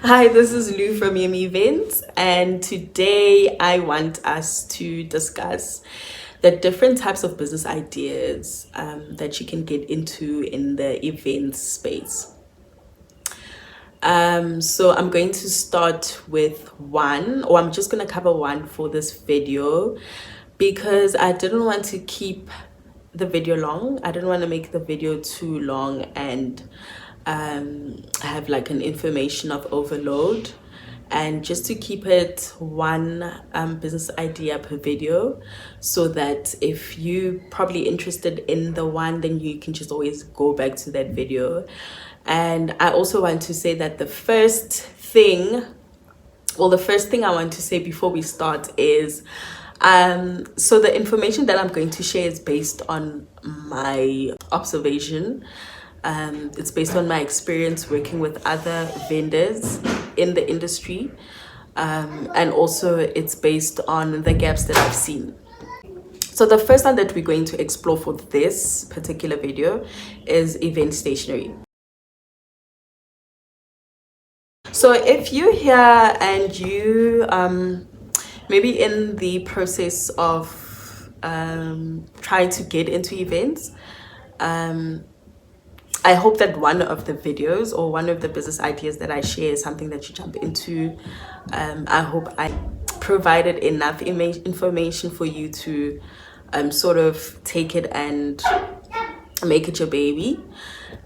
Hi, this is Lou from Yemi Events, and today I want us to discuss the different types of business ideas that you can get into in the events space. So I'm going to start with one, or I'm just going to cover one for this video because I didn't want to keep the video long. I didn't want to make the video too long and have like an information of overload, and just to keep it one business idea per video, so that if you probably interested in the one, then you can just always go back to that video. And I also want to say that the first thing I want to say before we start is so the information that I'm going to share is based on my observation. It's based on my experience working with other vendors in the industry, and also it's based on the gaps that I've seen. So the first one that we're going to explore for this particular video is event stationery. So if you're here and you maybe in the process of trying to get into events, I hope that one of the videos or one of the business ideas that I share is something that you jump into. I hope I provided enough information for you to sort of take it and make it your baby.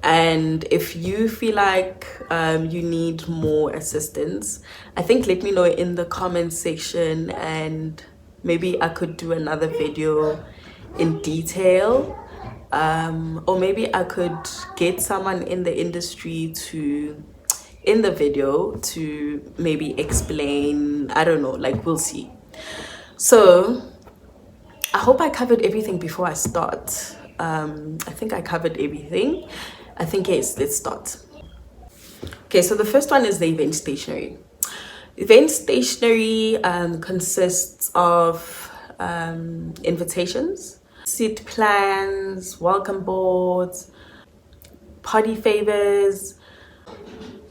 And if you feel like you need more assistance, I think let me know in the comment section, and maybe I could do another video in detail, or maybe I could get someone in the industry to in the video to maybe explain. I don't know, like we'll see. So I hope I covered everything before I start. I think I covered everything. I think yes, let's start. Okay, so the first one is the event stationery. Event stationery consists of invitations, seat plans, welcome boards, party favors,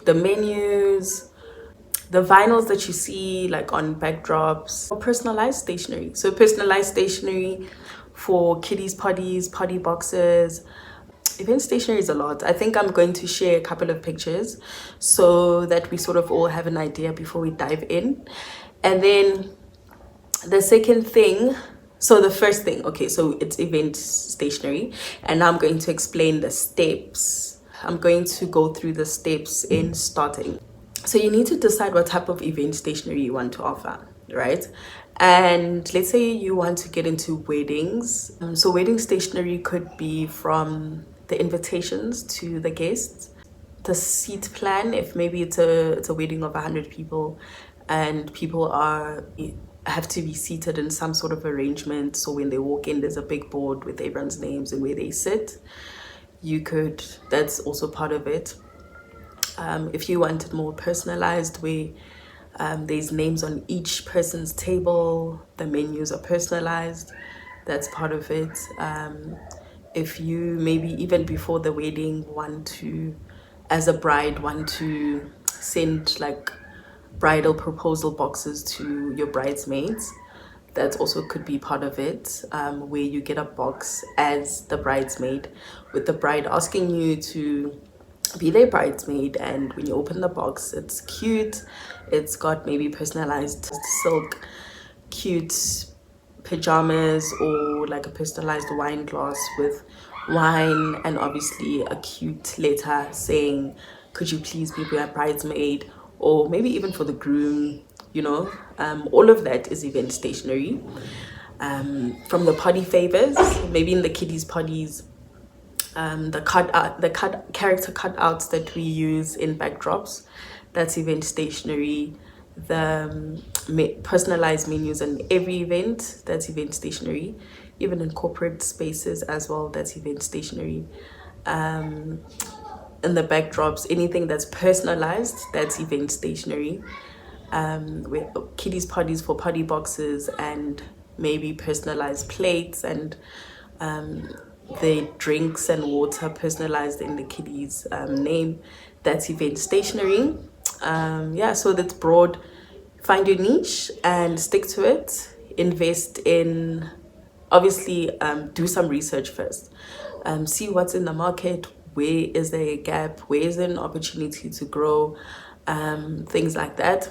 the menus, the vinyls that you see like on backdrops, or personalized stationery. So personalized stationery for kiddies parties, party boxes. Event stationery is a lot. I think I'm going to share a couple of pictures so that we sort of all have an idea before we dive in. And then the second thing, so the first thing, okay, so it's event stationery, and now I'm going to explain the steps. I'm going to go through the steps in starting. So you need to decide what type of event stationery you want to offer, right? And let's say you want to get into weddings. So wedding stationery could be from the invitations to the guests, the seat plan, if maybe it's a wedding of 100 people and people have to be seated in some sort of arrangement. So when they walk in, there's a big board with everyone's names and where they sit. That's also part of it. If you want it more personalized, where there's names on each person's table, the menus are personalized, that's part of it. If you maybe even before the wedding as a bride, want to send like bridal proposal boxes to your bridesmaids, that also could be part of it, where you get a box as the bridesmaid with the bride asking you to be their bridesmaid, and when you open the box, it's cute. It's got maybe personalized silk cute pajamas, or like a personalized wine glass with wine, and obviously a cute letter saying, could you please be my bridesmaid, or maybe even for the groom, all of that is event stationery. From the party favors, maybe in the kiddies parties, the character cutouts that we use in backdrops, that's event stationery. The personalized menus in every event, that's event stationery. Even in corporate spaces as well, that's event stationery. In the backdrops, anything that's personalized, that's event stationery. With kiddies parties for party boxes, and maybe personalized plates, and the drinks and water personalized in the kiddies name, that's event stationery. Yeah, so that's broad. Find your niche and stick to it. Invest in, obviously, do some research first. See what's in the market. Where is there a gap? Where is there an opportunity to grow? Things like that.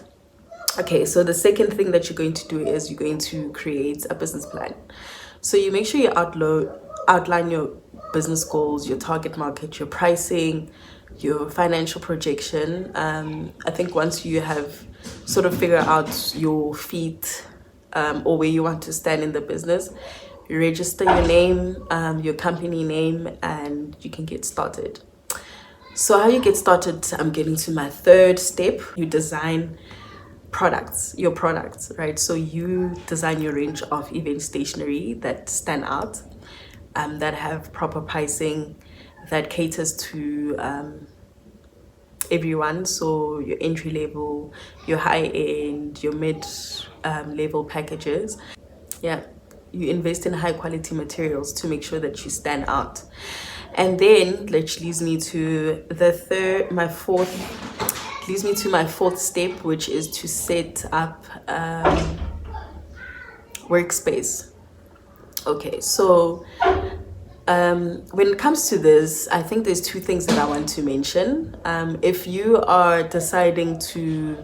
Okay, so the second thing that you're going to do is you're going to create a business plan. So you make sure you outline your business goals, your target market, your pricing, your financial projection. I think once you have sort of figured out your feet, or where you want to stand in the business, you register your name, your company name, and you can get started. So how you get started, I'm getting to my third step. You design your products, right? So you design your range of event stationery that stand out, that have proper pricing, that caters to everyone. So your entry level, your high end, your mid level packages. Yeah, you invest in high quality materials to make sure that you stand out. And then which leads me to my fourth step, which is to set up workspace. Okay, so when it comes to this, I think there's two things that I want to mention. If you are deciding to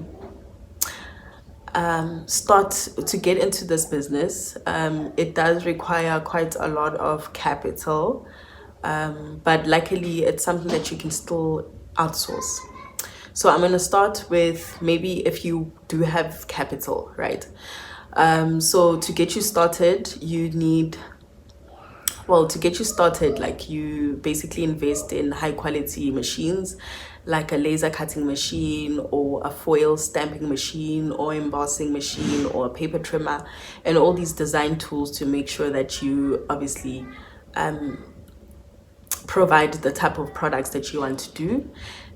start to get into this business, it does require quite a lot of capital, but luckily it's something that you can still outsource. So I'm going to start with maybe if you do have capital, right? So to get you started, like you basically invest in high quality machines like a laser cutting machine or a foil stamping machine or embossing machine or a paper trimmer, and all these design tools to make sure that you obviously provide the type of products that you want to do.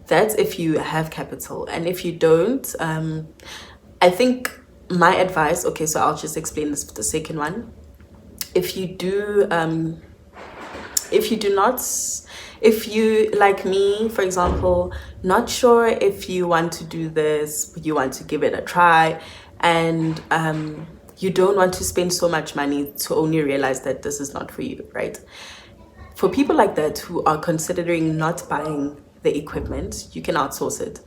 That's if you have capital. And if you don't, I think my advice, okay, so I'll just explain this, the second one. If you like me, for example, not sure if you want to do this, but you want to give it a try, and you don't want to spend so much money to only realize that this is not for you, right? For people like that who are considering not buying the equipment, you can outsource it.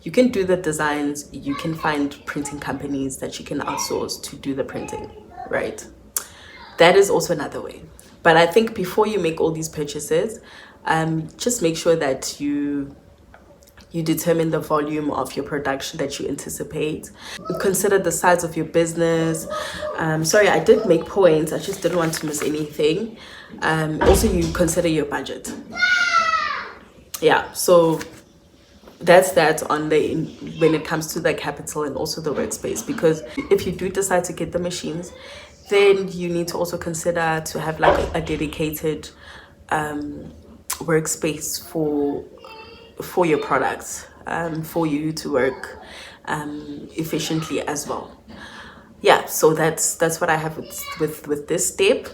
You can do the designs, you can find printing companies that you can outsource to do the printing, right? That is also another way. But I think before you make all these purchases, just make sure that you determine the volume of your production that you anticipate. Consider the size of your business. Sorry, I did make points. I just didn't want to miss anything. Also, you consider your budget. Yeah, so that's that on when it comes to the capital and also the workspace. Because if you do decide to get the machines, then you need to also consider to have like a dedicated workspace for your products, for you to work efficiently as well. Yeah, so that's what I have with this step.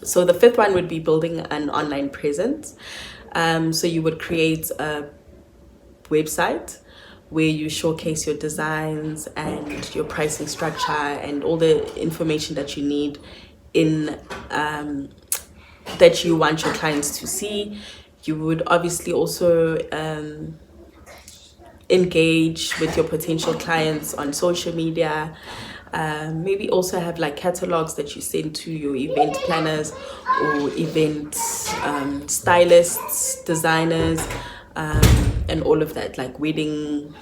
So the fifth one would be building an online presence. So you would create a website where you showcase your designs and your pricing structure and all the information that you need in that you want your clients to see. You would obviously also engage with your potential clients on social media. Maybe also have like catalogs that you send to your event planners or event stylists, designers, and all of that, like wedding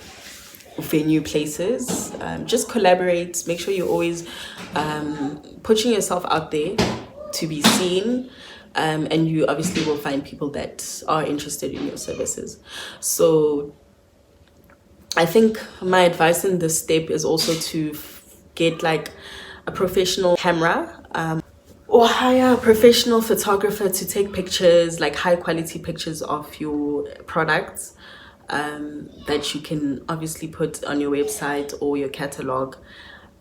venue places. Just collaborate. Make sure you're always putting yourself out there to be seen. And you obviously will find people that are interested in your services. So I think my advice in this step is also to get like a professional camera, or hire a professional photographer to take pictures, like high quality pictures of your products, that you can obviously put on your website or your catalog,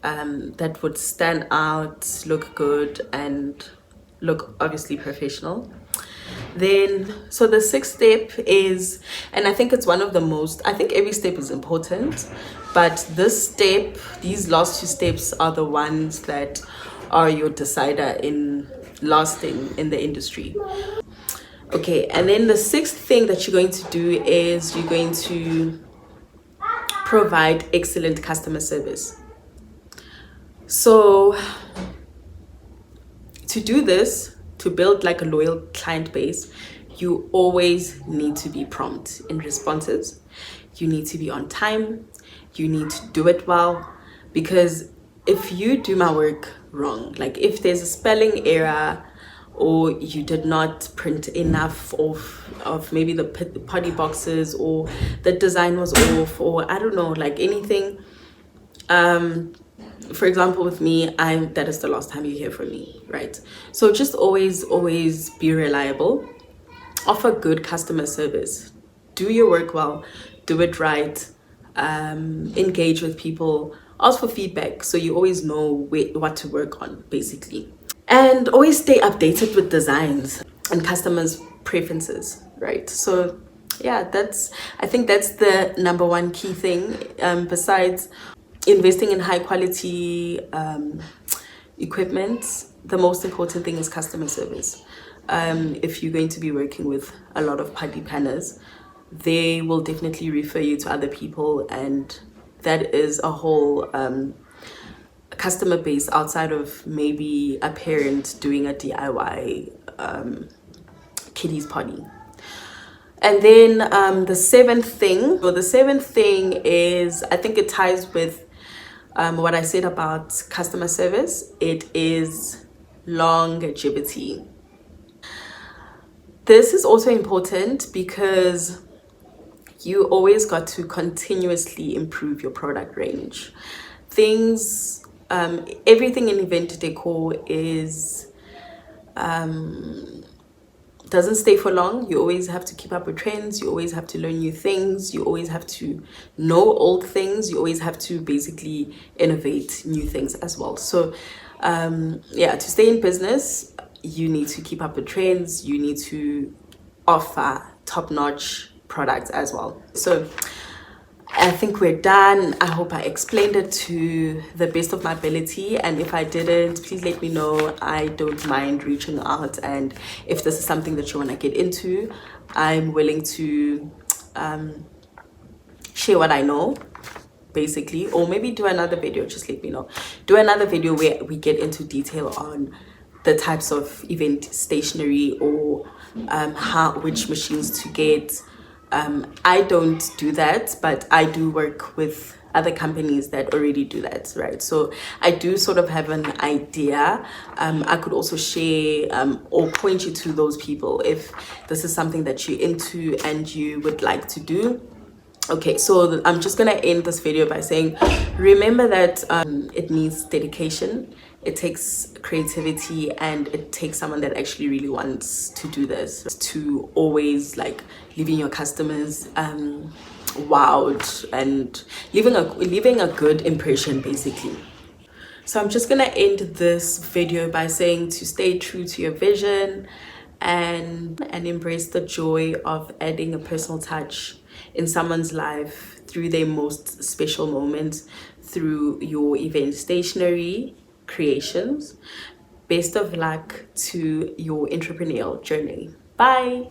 that would stand out, look good, and look obviously professional. Then, so the sixth step is, and I think it's one of the most, I think every step is important, but this step, these last two steps are the ones that are your decider in lasting in the industry. Okay, and then the sixth thing that you're going to do is you're going to provide excellent customer service. So to do this, to build like a loyal client base, you always need to be prompt in responses. You need to be on time. You need to do it well, because if you do my work wrong, like if there's a spelling error, or you did not print enough of maybe the potty boxes, or the design was off, or I don't know, like anything, for example, with me, that is the last time you hear from me, right? So just always be reliable, offer good customer service, do your work well, do it right, engage with people, ask for feedback so you always know what to work on, basically. And always stay updated with designs and customers' preferences, right? So yeah, I think that's the number one key thing, besides investing in high quality equipment. The most important thing is customer service. If you're going to be working with a lot of party planners, they will definitely refer you to other people, and that is a whole customer base outside of maybe a parent doing a DIY kiddies party. And then the seventh thing is, I think it ties with what I said about customer service. It is longevity. This is also important because you always got to continuously improve your product range. Things, everything in event decor is doesn't stay for long. You always have to keep up with trends. You always have to learn new things. You always have to know old things. You always have to basically innovate new things as well. So yeah, to stay in business, you need to keep up with trends. You need to offer top-notch products as well. So I think we're done. I hope I explained it to the best of my ability, and if I didn't, please let me know. I don't mind reaching out, and if this is something that you want to get into, I'm willing to share what I know, basically, or maybe do another video. Just let me know. Do another video where we get into detail on the types of event stationery, or which machines to get. I don't do that, but I do work with other companies that already do that, right? So I do sort of have an idea. I could also share or point you to those people if this is something that you're into and you would like to do. Okay, so I'm just gonna end this video by saying, remember that it needs dedication, it takes creativity, and it takes someone that actually really wants to do this, to always like leaving your customers wowed and leaving a good impression, basically. So I'm just gonna end this video by saying to stay true to your vision and embrace the joy of adding a personal touch in someone's life through their most special moments, through your event stationery creations. Best of luck to your entrepreneurial journey. Bye.